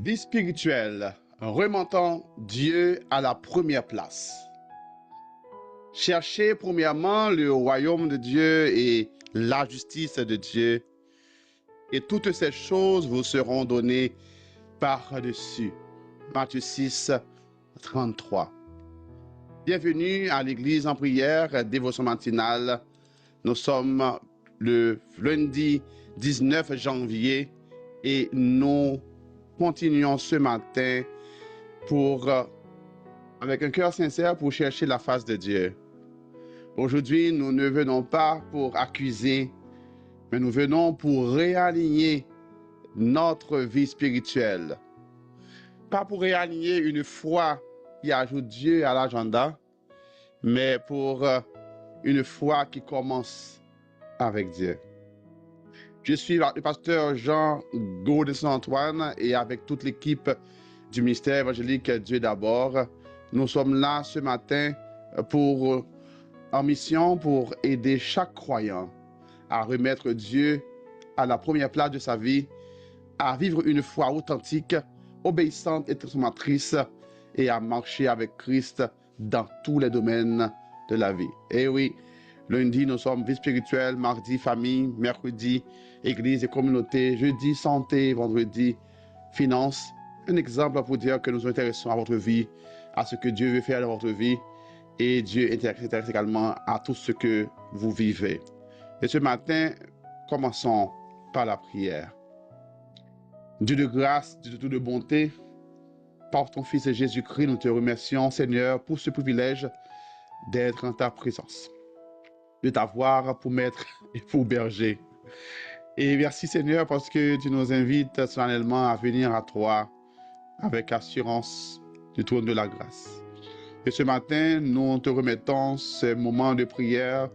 Vie spirituelle, remontant Dieu à la première place. Cherchez premièrement le royaume de Dieu et la justice de Dieu, et toutes ces choses vous seront données par-dessus. Matthieu 6, 33. Bienvenue à l'église en prière, dévotion matinale. Nous sommes le lundi 19 janvier et nous continuons ce matin avec un cœur sincère pour chercher la face de Dieu. Aujourd'hui, nous ne venons pas pour accuser, mais nous venons pour réaligner notre vie spirituelle. Pas pour réaligner une foi qui ajoute Dieu à l'agenda, mais pour une foi qui commence avec Dieu. Je suis le pasteur Jean Gaudin Saint-Antoine et avec toute l'équipe du ministère évangélique Dieu d'abord, nous sommes là ce matin en mission pour aider chaque croyant à remettre Dieu à la première place de sa vie, à vivre une foi authentique, obéissante et transformatrice et à marcher avec Christ dans tous les domaines de la vie. Et oui, lundi, nous sommes vie spirituelle, mardi, famille, mercredi, église et communauté, jeudi, santé, vendredi, finances. Un exemple pour dire que nous nous intéressons à votre vie, à ce que Dieu veut faire dans votre vie, et Dieu s'intéresse également à tout ce que vous vivez. Et ce matin, commençons par la prière. Dieu de grâce, Dieu de toute bonté, par ton Fils Jésus-Christ, nous te remercions, Seigneur, pour ce privilège d'être en ta présence, de t'avoir pour maître et pour berger. Et merci, Seigneur, parce que tu nous invites solennellement à venir à toi avec assurance du trône de la grâce. Et ce matin, nous te remettons ce moment de prière,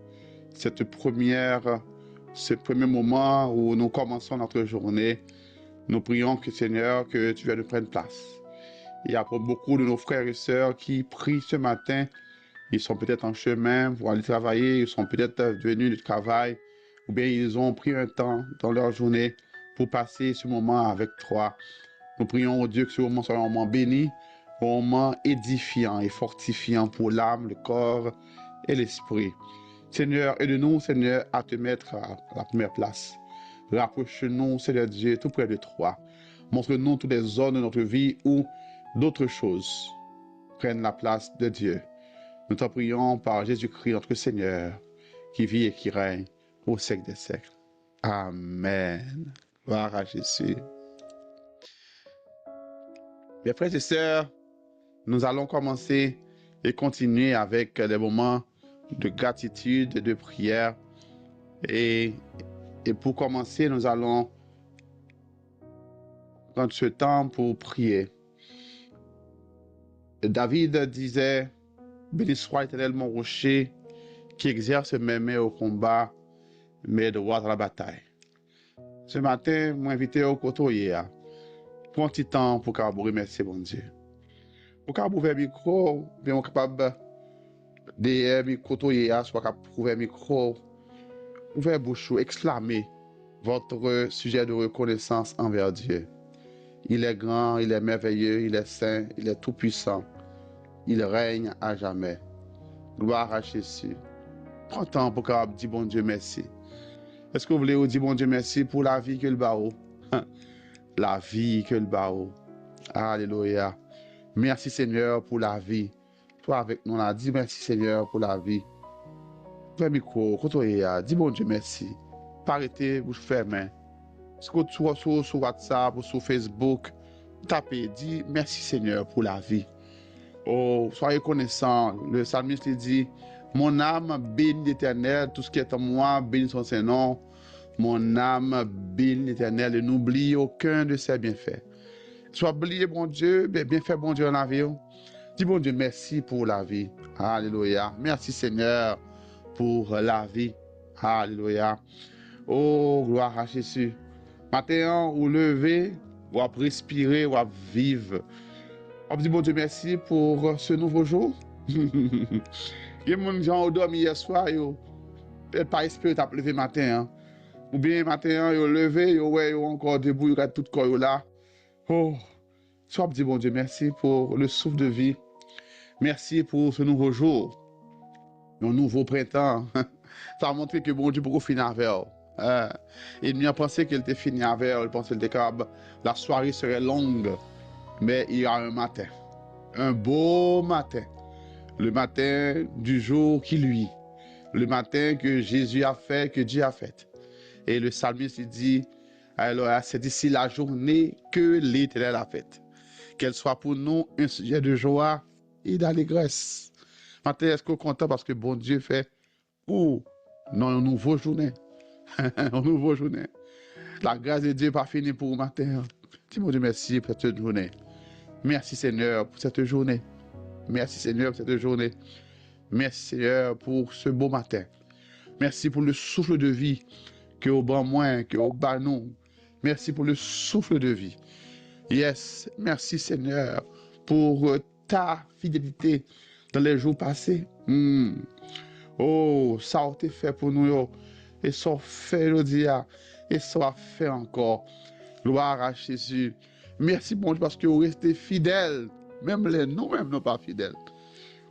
ce premier moment où nous commençons notre journée. Nous prions que, Seigneur, que tu viennes prendre place. Il y a beaucoup de nos frères et sœurs qui prient ce matin. Ils sont peut-être en chemin pour aller travailler, ils sont peut-être venus du travail, ou bien ils ont pris un temps dans leur journée pour passer ce moment avec toi. Nous prions au Dieu que ce moment soit un moment béni, un moment édifiant et fortifiant pour l'âme, le corps et l'esprit. Seigneur, aide-nous, Seigneur, à te mettre à la première place. Rapproche-nous, Seigneur Dieu, tout près de toi. Montre-nous toutes les zones de notre vie où d'autres choses prennent la place de Dieu. Nous t'en prions par Jésus-Christ, notre Seigneur, qui vit et qui règne au siècle des siècles. Amen. Gloire à Jésus. Mes frères et sœurs, nous allons commencer et continuer avec des moments de gratitude et de prière. Et pour commencer, nous allons prendre ce temps pour prier. David disait: béni soit l'Éternel mon rocher, qui exerce mes mains au combat, mes droits à la bataille. Ce matin, je m'invite au côté. Prends un petit temps pour vous remercier, mon Dieu. Pour que vous ouvrir le micro, bien capable de micro, soit capable ouvrir le micro, ouvrir la bouche, exclamer votre sujet de reconnaissance envers Dieu. Il est grand, il est merveilleux, il est saint, il est tout-puissant. Il règne à jamais. Gloire à Jésus. Prends temps pour que dire bon Dieu merci. Est-ce que vous voulez dire bon Dieu merci pour la vie que le barreau? La vie que le barreau. Alléluia. Merci Seigneur pour la vie. Toi avec nous là, dis merci Seigneur pour la vie. Fais micro, dis bon Dieu merci. Pas arrêter, bouche fermée. Est-ce que tu es sur WhatsApp ou sur Facebook, tapez, dis merci Seigneur pour la vie. Oh, soyez connaissants. Le psalmiste dit: mon âme bénit l'Éternel, tout ce qui est en moi bénit son Saint-Nom. Mon âme bénit l'Éternel et n'oublie aucun de ses bienfaits. Soit oublié, bon Dieu, bien fait, bon Dieu, dans la vie. Dis, bon Dieu, merci pour la vie. Alléluia. Merci, Seigneur, pour la vie. Alléluia. Oh, gloire à Jésus. Matin, vous levez, vous respirer, vous vivre. On dit, bon Dieu, merci pour ce nouveau jour. Il y a des gens qui ont dormi hier soir, peut-être pas espérer de lever matin. Ou bien matin, ils ont levé, ils ont encore debout, ils ont tout corps là. Oh, Soit dit, bon Dieu, merci pour le souffle de vie. Merci pour ce nouveau jour, un nouveau printemps. Ça a montré que bon Dieu beaucoup fini avec elle. Il a pensé qu'il était fini avec elle. Il pensait qu'il était capable. La soirée serait longue, mais il y a un matin. Un beau matin. Le matin du jour qui lui. Le matin que Jésus a fait, que Dieu a fait. Et le psalmiste il dit, alors c'est d'ici la journée que l'Éternel a faite. Qu'elle soit pour nous un sujet de joie et d'allégresse. Matin, est-ce qu'on est content parce que bon Dieu fait pour nous une nouvelle journée. Une nouvelle journée. La grâce de Dieu n'est pas finie pour le matin. Dis mon Dieu merci pour cette journée. Merci Seigneur pour cette journée. Merci Seigneur pour cette journée. Merci Seigneur pour ce beau matin. Merci pour le souffle de vie que au bas moins, que au bas nous. Merci pour le souffle de vie. Yes, merci Seigneur pour ta fidélité dans les jours passés. Oh, ça a été fait pour nous. Et ça fait aujourd'hui. Et ça a fait encore. Gloire à Jésus. Merci bon Dieu parce que vous restez fidèles. Même les nous-mêmes non pas fidèles.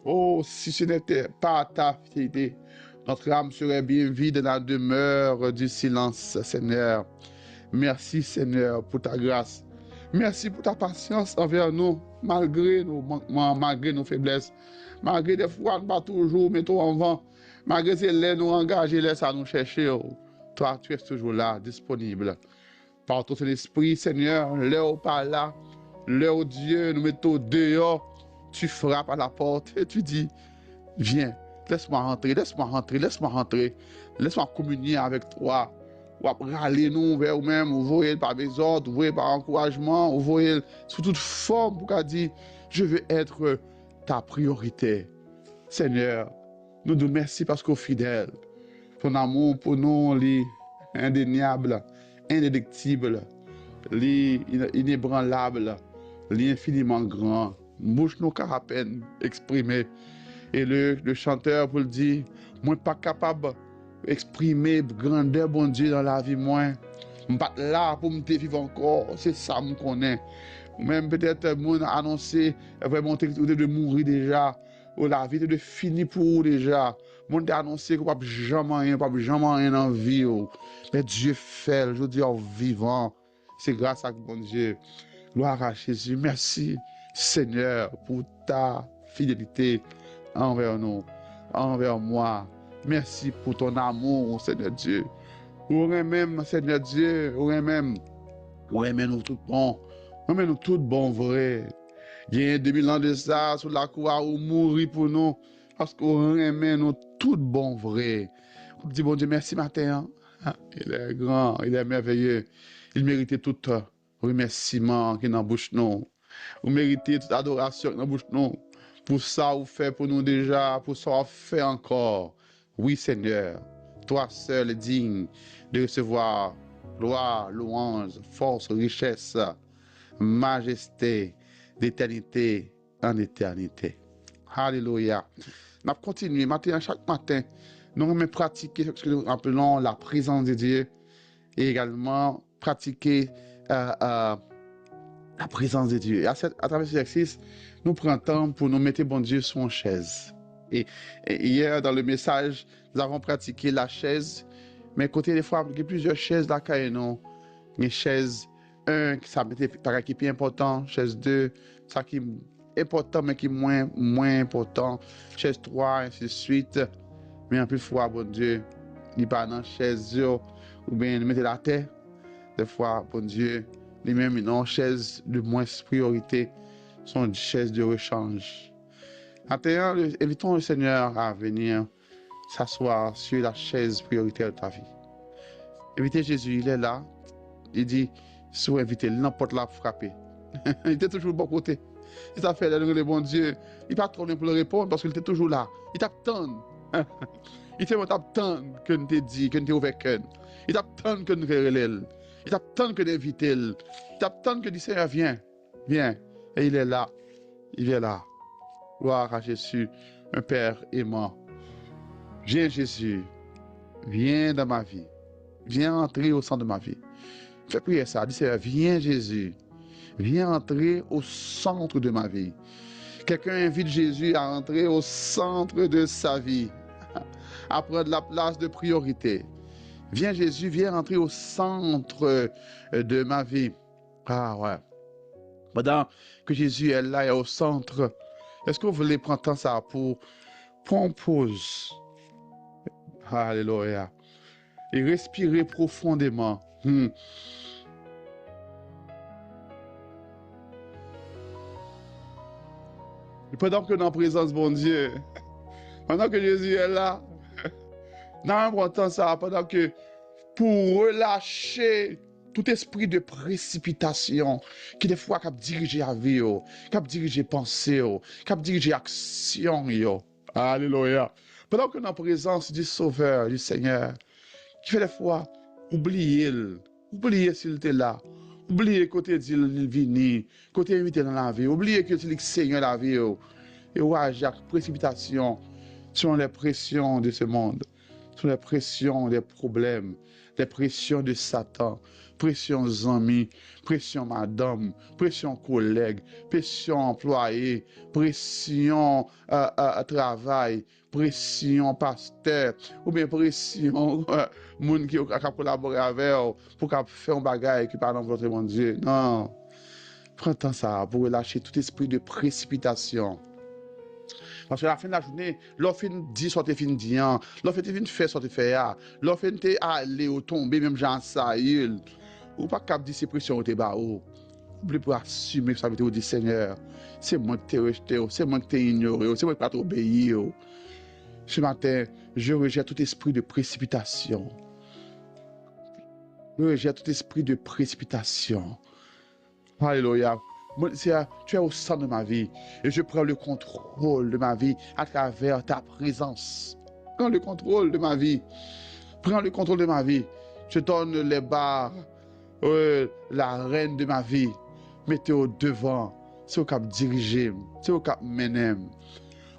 Oh, si ce n'était pas ta fidélité, notre âme serait bien vide dans la demeure du silence, Seigneur. Merci, Seigneur, pour ta grâce. Merci pour ta patience envers nous, malgré nos manquements, malgré nos faiblesses, malgré des fois, nous pas toujours mettons en vent, malgré ces laits nous engager, laisse à nous chercher. Oh. Toi, tu es toujours là, disponible. Par ton Saint-Esprit, Seigneur, l'heure par là, l'heure Dieu, nous mettons dehors. Tu frappes à la porte et tu dis, viens, laisse-moi rentrer, laisse-moi rentrer, laisse-moi rentrer, laisse-moi communier avec toi. Ou après râler nous vers nous-mêmes, vous voyez par mes ordres, vous voyez par encouragement, vous voyez sous toute forme pour qu'elle dise, je veux être ta priorité. Seigneur, nous te remercions parce qu'au fidèle, ton amour pour nous est indéniable, indélectible, inébranlable, infiniment grand. Bouche nous qu'à peine exprimer. Et le chanteur pour le dire, moi pas capable d'exprimer grandeur bon Dieu dans la vie moi. Je pas là pour me vivre encore, c'est ça me connaît. Même peut-être mon annoncé vraiment de mourir déjà, ou la vie de finir pour déjà. Mon annoncé que pas jamais rien en vie. Mais Dieu fait, je dis en vivant. C'est grâce à bon Dieu. Gloire à Jésus. Merci Seigneur pour ta fidélité envers nous, envers moi. Merci pour ton amour, Seigneur Dieu. Ou même, Seigneur Dieu, ou même nous tout bon. Nous tout bon vrai. Il y a 2000 ans de ça, sur la croix, ou mourir pour nous. Parce qu'on remet nous tout bon vrai. On dit, bon Dieu, merci matin. Il est grand, il est merveilleux. Il méritait tout remerciement qui dans bouche nous. Vous méritez toute adoration dans bouche nous. Pour ça, vous faites pour nous déjà, pour ça, vous faites encore. Oui, Seigneur, toi seul est digne de recevoir gloire, louange, force, richesse, majesté, d'éternité en éternité. Alléluia. Nous continuons chaque matin. Nous allons pratiquer ce que nous appelons la présence de Dieu et également pratiquer la présence de Dieu. Et à travers cet exercice, nous prenons temps pour nous mettre bon Dieu sur une chaise. Et hier, dans le message, nous avons pratiqué la chaise, mais côté des fois, il y a plusieurs chaises là, nous. Une chaise 1, ça mettait par qui est important, chaise 2, ça qui est important, mais qui est moins important, chaise 3, ainsi de suite. Mais en plus, fois, bon Dieu, il pas dans chaise 0, ou bien il mettait la terre. Des fois, bon Dieu, lui-même, une chaise de moins priorité, sont des chaises de rechange. Maintenant, invitons le Seigneur à venir s'asseoir sur la chaise prioritaire de ta vie. Invitez Jésus, il est là. Il dit, si vous invitez, n'importe là pour frapper. Il était toujours de bon côté. Il t'a fait le bon Dieu. Il n'a pas trop pour le répondre parce qu'il était toujours là. Il t'attend. Il t'attend que nous t'ai dit, que nous t'ai ouvert cœur. Il t'attend que nous relève. Il t'attend que nous invitons. Il t'attend que nous Seigneur, viens. Viens. Et il est là. Il est là. Gloire à Jésus, un Père aimant. Viens Jésus. Viens dans ma vie. Viens entrer au centre de ma vie. Fais prier ça. Dis Seigneur, viens Jésus. Viens entrer au centre de ma vie. Quelqu'un invite Jésus à entrer au centre de sa vie, à prendre la place de priorité. Viens Jésus, viens entrer au centre de ma vie. Ah ouais. Pendant que Jésus est là et au centre, est-ce que vous voulez prendre temps ça pour prendre pause? Alléluia. Et respirer profondément. Pendant que dans la présence, bon Dieu, pendant que Jésus est là, dans un temps ça, pendant que pour relâcher tout esprit de précipitation qui des fois cap diriger la vie, cap diriger pensée, cap diriger action. Alléluia. Pendant que dans la présence du Sauveur, du Seigneur, qui fait des fois oublier s'il était là, oublier côté dit il vini, côté invité dans la vie, oublier que c'est le Seigneur la vie, et ou agir avec précipitation sur les pressions de ce monde, sur les pressions des problèmes, les pressions de Satan, pression amis, pression madame, pression collègue, pression employé, pression travail, pression pasteur, ou bien pression monde qui a collaboré avec pour faire un bagage qui parle dans votre mon Dieu. Non. Prends temps ça pour relâcher tout esprit de précipitation. Parce que à la fin de la journée, l'offre dit soit fin dian, l'offre fin fait soit fait ya, l'offre te aller ou tomber même Jean Saïl, ou pas cap dire ces pressions au ba ou. Oublie pour assumer ça veut dire Seigneur, c'est moi qui t'ai rejeté, c'est moi qui t'ai ignoré, c'est moi qui pas t'obéir. Ce matin, je rejette tout esprit de précipitation. Je rejette tout esprit de précipitation. Alléluia. Tu es au centre de ma vie et je prends le contrôle de ma vie à travers ta présence. Prends le contrôle de ma vie. Prends le contrôle de ma vie. Je donne les barres, la reine de ma vie. Mettez au devant. C'est au cap diriger. C'est au cap mener.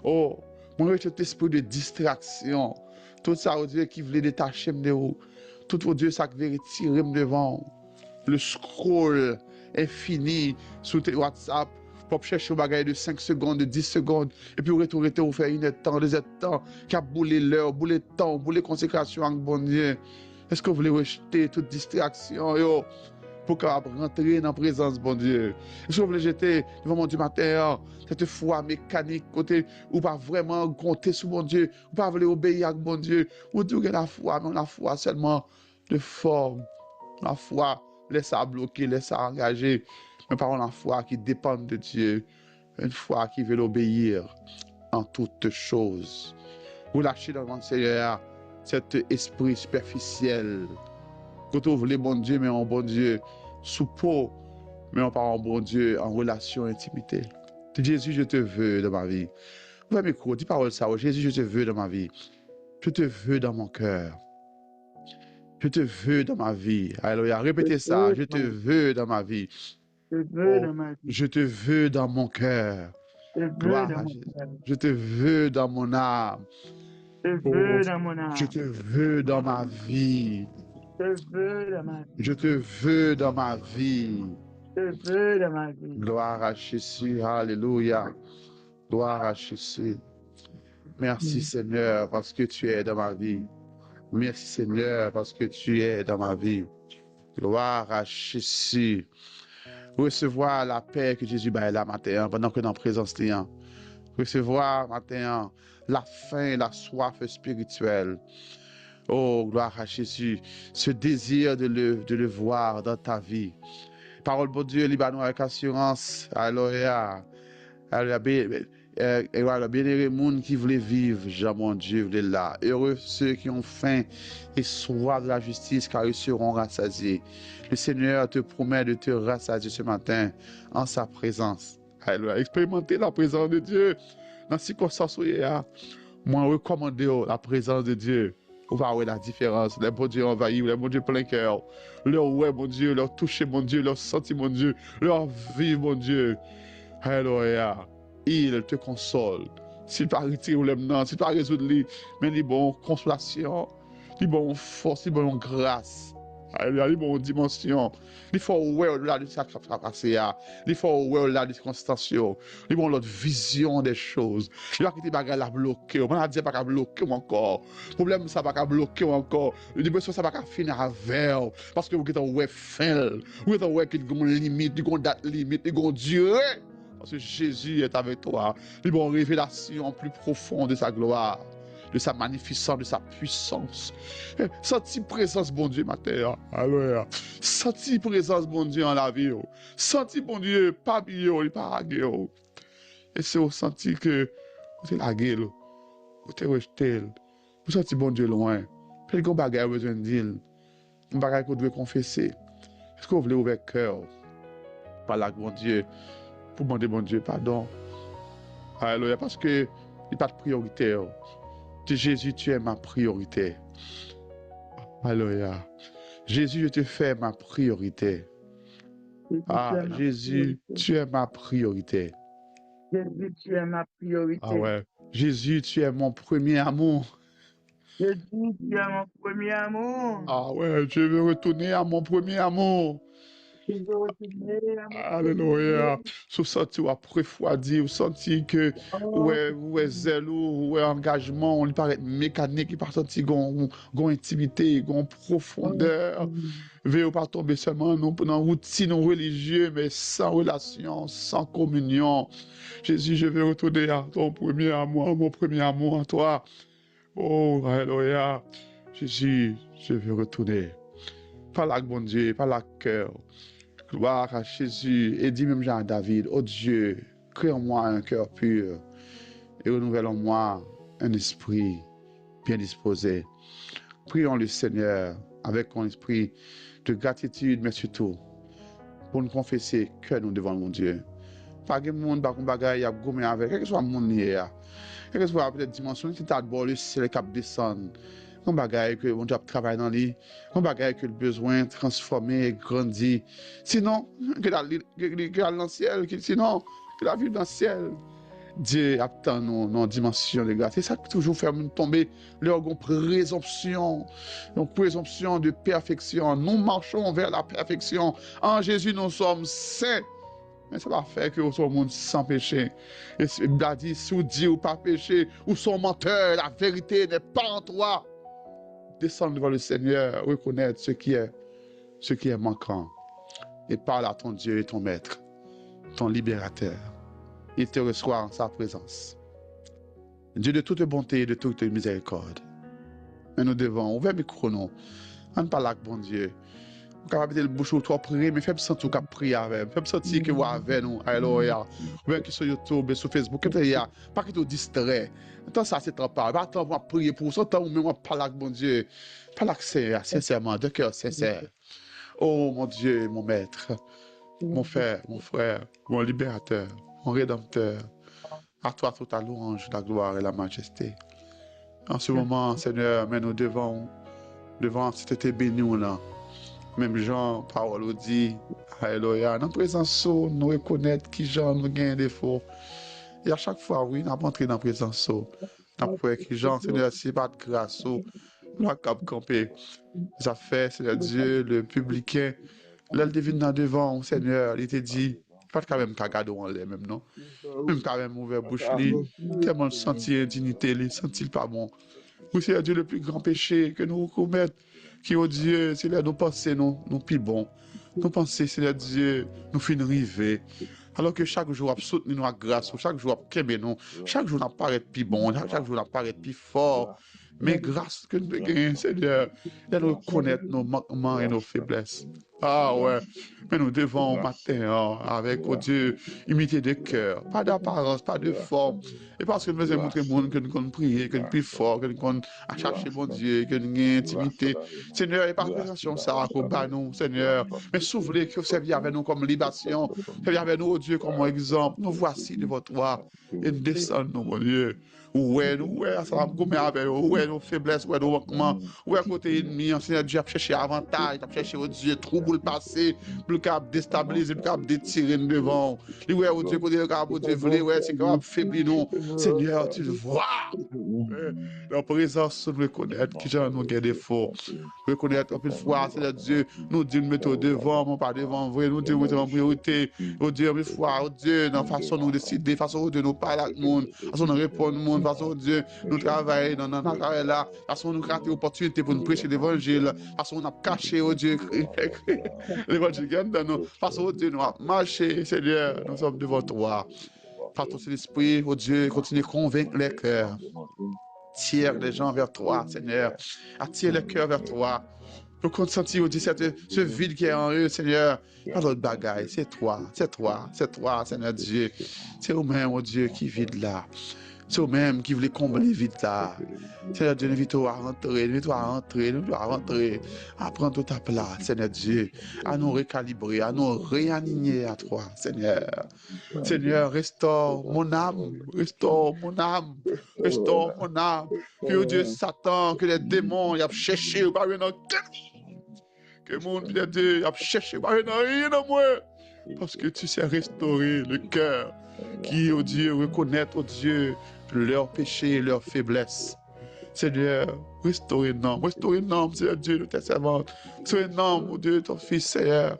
Oh, moi, cet esprit de distraction. Tout ça, au Dieu qui voulait détacher de vous. Tout au Dieu, ça qui veut retirer devant. Le scroll infini sur WhatsApp pour chercher un bagage de 5 secondes, de 10 secondes, et puis retourner ou faire une temps, deux temps, qui a boulé l'heure, boulé le temps, boulé consécration avec bon Dieu. Est-ce que vous voulez rejeter toute distraction pour rentrer dans la présence bon Dieu? Est-ce que vous voulez jeter devant mon Dieu matin cette foi mécanique côté ou pas vraiment compter sur bon Dieu, ou pas voulez obéir à bon Dieu, ou dire la foi, non la foi seulement de forme, la foi laisse ça bloquer, laisse ça engager, mais par la foi qui dépend de Dieu, une foi qui veut l'obéir en toutes choses. Vous lâchez dans le Seigneur cet esprit superficiel. Quand vous voulez bon Dieu, mais en bon Dieu sous peau, mais on parle en bon Dieu en relation, intimité. Jésus, je te veux dans ma vie. Ouvrez mes micro, dis parole ça. Jésus, je te veux dans ma vie. Je te veux dans mon cœur. Je te veux dans ma vie. Alléluia. Répétez ça. Je te veux dans ma vie. Je te veux dans mon cœur. Je te veux dans mon âme. Je te veux dans ma vie. Je te veux dans ma vie. Gloire à Jésus. Alléluia. Gloire à Jésus. Merci Seigneur parce que tu es dans ma vie. Merci Seigneur parce que tu es dans ma vie. Gloire à Jésus. Recevoir la paix que Jésus baille là matin pendant que dans la présence de Dieu. Recevoir matin la faim, la soif spirituelle. Oh, gloire à Jésus. Ce désir de le voir dans ta vie. Parole de Dieu, Libanon avec assurance. Alléluia. Alléluia. Et voilà, bénémoine monde qui voulait vivre, Jean mon Dieu, voulait là. Heureux ceux qui ont faim et soif de la justice, car ils seront rassasiés. Le Seigneur te promet de te rassasier ce matin en sa présence. Alléluia. Expérimenter la présence de Dieu dans ces circonstances où il y a. Moi, recommander la présence de Dieu. On va voir la différence. Les bons dieux envahis, les bons dieux plein cœur. Leur ouais, mon Dieu, leur toucher, mon Dieu, leur sentir, mon Dieu, leur vivre, mon Dieu. Alléluia. Il te console. S'il pas retirer le maintenant, s'il pas résoudre les, mais les bons consolation, les bons force, les bons grâce. Il y a une bonne dimension. Il faut voir au-delà de ça qui a passé. Il faut voir au-delà des circonstances. Il faut l'autre vision des choses. Il va quitter les bagages à bloquer. On a dit pas qu'à bloquer encore. Le problème, ça va pas bloquer encore. L'impression, ça va pas finir avec. Parce que vous êtes ouais fin. Vous êtes ouais qu'il y a une limite, il y a une date limite, il y a une durée. Parce que Jésus est avec toi. Il y a une révélation plus profonde de sa gloire, de sa magnificence, de sa puissance. Senti présence, bon Dieu, ma terre. Alors, senti présence, bon Dieu, en la vie. Senti, bon Dieu, pas bien, pas ragué. Et c'est au senti que vous êtes lagué, vous êtes rejeté. Vous senti, bon Dieu, loin. Puis, il y a des besoin de dire. Un bagage qu'on doit confesser. Est-ce que vous voulez ouvrir le cœur? Par là, bon Dieu, pour demander, bon Dieu, pardon. Alléluia, parce que il n'y a pas de priorité. Jésus, tu es ma priorité. Alléluia. Jésus, je te fais ma priorité. Jésus, tu es ma priorité. Jésus, tu es ma priorité. Ah ouais. Jésus, tu es mon premier amour. Jésus, tu es mon premier amour. Ah ouais, je veux retourner à mon premier amour. Je veux retourner à mon Alléluia. Vous sentez refroidi, vous sentez que ouais zèle ouais engagement, on lui paraît mécanique, il pas senti gon intimité, gon profondeur. Veuillez pas tomber seulement dans routine religieux, mais sans relation, sans communion. Jésus, je veux retourner à ton premier amour, mon premier amour en toi. Oh, alléluia. Jésus, je veux retourner. Pas là, bon Dieu, pas là, cœur. Gloire à Jésus. Et dis même Jean à David, oh Dieu, crée en moi un cœur pur et renouvelle en moi un esprit bien disposé. Prions le Seigneur avec un esprit de gratitude, mais surtout pour nous confesser que nous devant mon Dieu. Pas que monde ba bagaille a gommé avec, quel que soit mon hier. Quel que soit peut-être dimension qui t'a bord le ciel cap descendre. Un bagaille que mon Dieu travaille dans lui, un bagaille que le besoin transformer, grandir. Sinon, que dans le ciel, sinon, que la vie dans le ciel. Dieu attend nos dimensions de grâce. C'est ça qui toujours fait nous tomber leur présomption, une présomption de perfection. Nous marchons vers la perfection. En Jésus, nous sommes saints. Mais ça va faire que nous sommes monde sans péché. Et il a dit, si vous dites ou pas péché, ou son menteur, la vérité n'est pas en toi. Descendre devant le Seigneur, reconnaître ce qui est manquant. Et parle à ton Dieu et ton Maître, ton libérateur. Il te reçoit en sa présence. Dieu de toute bonté et de toute miséricorde. Mais nous devons ouvrir mes chronos. On parle avec bon Dieu. Vous pouvez mettre le bouche ou toi prier, mais faites sentir qu'on prie avec. Faites sentir que vous avec nous. Alléluia. Vous êtes sur YouTube et sur Facebook. Pas que tu distrait. Tant ça, c'est trop pas. Pas tant pour prier pour ça, tant même parler avec bon Dieu. Parler avec sincèrement, de cœur sincère. Oh mon Dieu, mon Maître, mon frère, mon libérateur, mon rédempteur. À toi toute la louange, la gloire et la majesté. En ce moment, Seigneur, mais nous devons cette béni là. Même Jean, parole dit, alléluia, dans la présence, nous reconnaître qui Jean nous gagne des défauts. Et à chaque fois, oui, nous entré dans la présence, nous avons qui Jean, Seigneur, c'est pas de grâce, nous avons campé. Ça fait, Seigneur Dieu, le publicain, là, il devine dans devant, Seigneur, il te dit, pas quand même qu'à garder en l'air, même non. Même quand même ouvert bouche, tellement senti indignité, senti pas bon. Oui, c'est Dieu le plus grand péché que nous commettons. Qui au Dieu, c'est là nous penser nous plus bon. Nous penser, c'est là Dieu, nous finir river. Alors que chaque jour, absolument nous a grâce, chaque jour, nous, chaque jour, nous apparaît plus bon, chaque jour, nous apparaît plus fort. Mais grâce que nous gagnons, Seigneur, de nous reconnaître nos manquements et nos faiblesses. Ah ouais, mais nous devons matin, avec, oh Dieu, humilité de cœur, pas d'apparence, pas de forme. Et parce que nous devons montrer au monde que nous pouvons prier, que nous sommes plus forts, que nous pouvons chercher mon Dieu, que nous avons intimité. Seigneur, et par présence, ça a nous, Seigneur. Mais souvenez que vous serviez avec nous comme libation, serviez avec nous, oh Dieu, comme exemple. Nous voici devant toi et nous descendons, mon Dieu. Ouais, ça va me gommer avec eux, ouais, nos faiblesses, ouais, nos manquements, ouais, côté ennemi, Seigneur Dieu, a cherché avantage, a cherché, oh Dieu, trouble pour le passer, pour le cap déstabiliser, pour le cap détirer devant. Lui, ouais, oh Dieu, côté le cap, oh Dieu, voulez, ouais, c'est capable faiblir nous. Seigneur, tu le vois. La présence, nous reconnaître que j'en ai des défauts. Reconnaître, une fois, Seigneur Dieu, nous dire, mettons devant, non pas devant, vrai, nous dire, mettons en priorité. Oh Dieu, une fois, oh Dieu, dans la façon de nous décider, façon de nous parler avec le monde, façon de répondre au monde, façon, Dieu, nous travailler dans notre travail là, façon nous créer opportunité pour nous prêcher l'évangile, façon nous a caché, oh Dieu, l'évangile qui est dans nous, façon, oh Dieu, nous a marché, Seigneur, nous sommes devant toi. Par ton Saint-Esprit, oh Dieu, continue à convaincre les cœurs. Attire les gens vers toi, Seigneur. Attire les cœurs vers toi. Pour qu'on sente, oh Dieu, ce vide qui est en eux, Seigneur. Pas d'autre bagaille. C'est toi, Seigneur Dieu. C'est vous-même, oh Dieu, qui vide là. C'est vous-même qui voulez combler vide là. Seigneur Dieu, invite-toi à rentrer, à prendre toute ta place, Seigneur Dieu, à nous recalibrer, à nous réaligner à toi, Seigneur. Seigneur, restaure mon âme, restaure mon âme, restaure mon âme. Que oh Dieu, Satan, que les démons, ils ont cherché, pas rien dans que mon Dieu, ils ont cherché, pas rien dans moi. Parce que tu sais restaurer le cœur qui, oh Dieu, reconnaître, oh Dieu, leurs péchés et leurs faiblesses. Seigneur, restaurez-nous, Seigneur Dieu, de tes servantes. Restaurez-nous, oh Dieu, ton fils, Seigneur,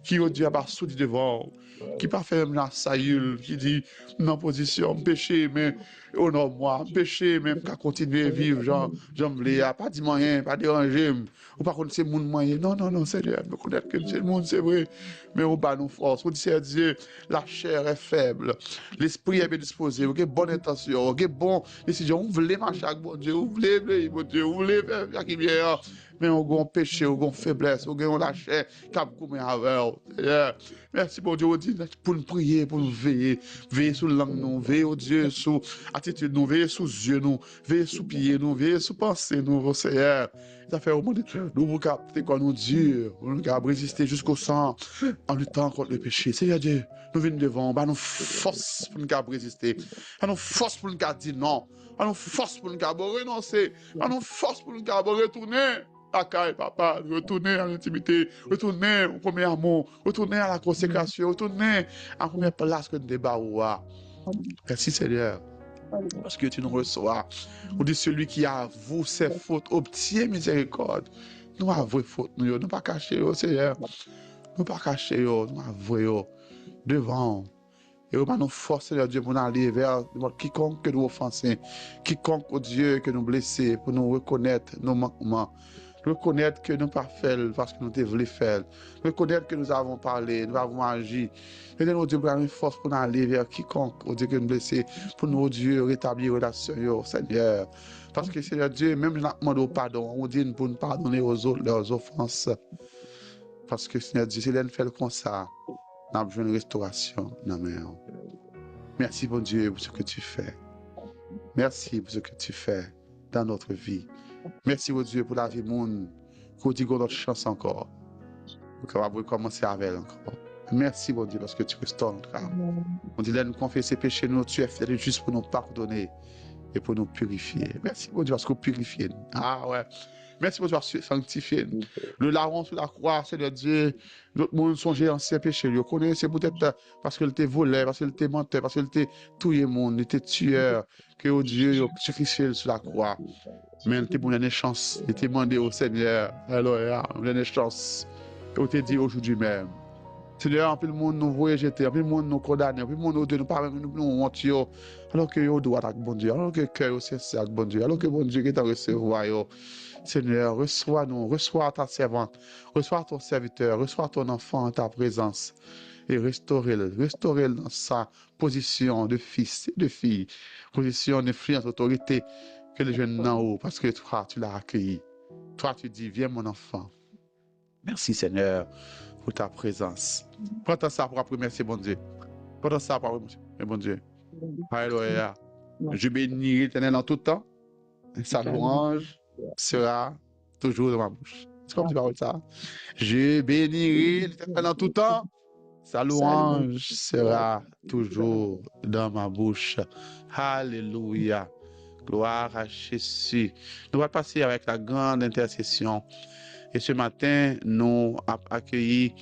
qui, oh Dieu, a pas soudi devant, qui pas fait même la saïule, qui dit, non, position, péché, mais, oh non, moi, péché, même, qu'à continuer à vivre, j'en voulais, pas dit moyen, pas déranger, ou pas connaître c'est mon moyen. Non, non, non, Seigneur, me connaître que c'est le monde, c'est vrai, mais on bat nos forces. On dit, Seigneur Dieu, la chair est faible, l'esprit est bien disposé, ok, bonne intention, ok, bon décision, on voulait marcher avec bon Dieu, on voulait, bon Dieu, on voulait faire qui bien, mais on a péché, on a faiblesse, on a la chair, cap comme avec. Merci, bon Dieu, on dit, pour nous prier, pour nous veiller, veiller sur langue nous, veiller, oh Dieu, sur attitude nous, veiller sur yeux nous, veiller sur pied nous, veiller sur pensée nous, oh Seigneur. Ça fait au monde, nous, vous captez quoi nous dur, nous capable résister jusqu'au sang, en luttant contre le péché. Seigneur Dieu, nous venons devant, bah nous force pour nous capable résister, bah nous force pour nous capable dire non, bah nous force pour nous capable renoncer, bah nous force pour nous capable retourner. À Caille, papa, retourner à l'intimité, retourner au premier amour, retourner à la consécration, retourner à la première place que nous débarrons. Merci Seigneur, parce que tu nous reçois. On dit celui qui avoue ses fautes obtient miséricorde. Nous avouons fautes, nous ne pas cacher, Seigneur. Nous pas cacher, nous avouons devant. Et nous nous force, Seigneur Dieu, pour aller vers quiconque que nous offensons, quiconque, oh Dieu, que nous blessons, pour nous reconnaître nos manquements. Reconnaître que nous pas fait parce que nous devons faire. Reconnaître que nous avons parlé, nous avons agi. Et nous Dieu pour une force pour nous aller vers quiconque, oh Dieu, que nous blessons, pour nous, oh Dieu, rétablir relation, Seigneur. Parce que Seigneur Dieu, même nous demandons pardon, on dit pour nous pardonner aux autres leurs offenses. Parce que Seigneur Dieu, c'est là nous fait comme ça. Nous avons besoin de restauration. Amen. Merci, bon Dieu, pour ce que tu fais. Merci pour ce que tu fais dans notre vie. Merci, mon Dieu, pour la vie monde. Qu'on dit notre chance encore. Pour qu'on va recommencer avec elle encore. Merci, mon Dieu, parce que tu restaures notre âme. On dit, là, nous confesser péché, nous, tu es fait juste pour nous pardonner et pour nous purifier. Merci, mon Dieu, parce que vous purifiez. Ah ouais. Merci pour avoir sanctifié. Le larron sur la croix, Seigneur Dieu, d'autres monde songeait ancien péché. Vous connaissez peut-être parce qu'il était volé, parce qu'il était menteur, parce qu'il était tué le monde, il était tueur, que oh Dieu, il a sacrifié sur la croix. Mais il était pour donner chance, il était demandé au Seigneur, alors, il donné chance. Et il t'a dit aujourd'hui même. Seigneur, un peu le monde nous voit jeter, un peu le monde nous condamne, un peu le monde nous dit, nous pas nous honte, alors que nous doit avec bon Dieu, alors que le cœur est sincère avec bon Dieu, alors que bon Dieu qui t'a recevoir. Seigneur, reçois-nous, reçois ta servante, reçois ton serviteur, reçois ton enfant en ta présence et restaure-le dans sa position de fils et de fille, position d'influence, autorité que les jeunes n'ont haut, parce que toi, tu l'as accueilli. Toi, tu dis, viens mon enfant. Merci Seigneur pour ta présence. Prends ça pour après, merci bon Dieu. Prends ça pour après, bon Dieu. Alléluia. Je bénis l'Éternel en tout temps. Sa louange sera toujours dans ma bouche. C'est comme tu parles ça. Je bénirai l'Éternel en tout temps. Sa louange sera toujours dans ma bouche. Alléluia. Gloire à Jésus. Nous allons passer avec la grande intercession. Et ce matin, nous avons accueilli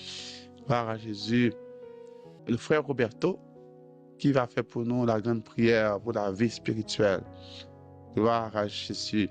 par Jésus le frère Roberto qui va faire pour nous la grande prière pour la vie spirituelle. Gloire à Jésus.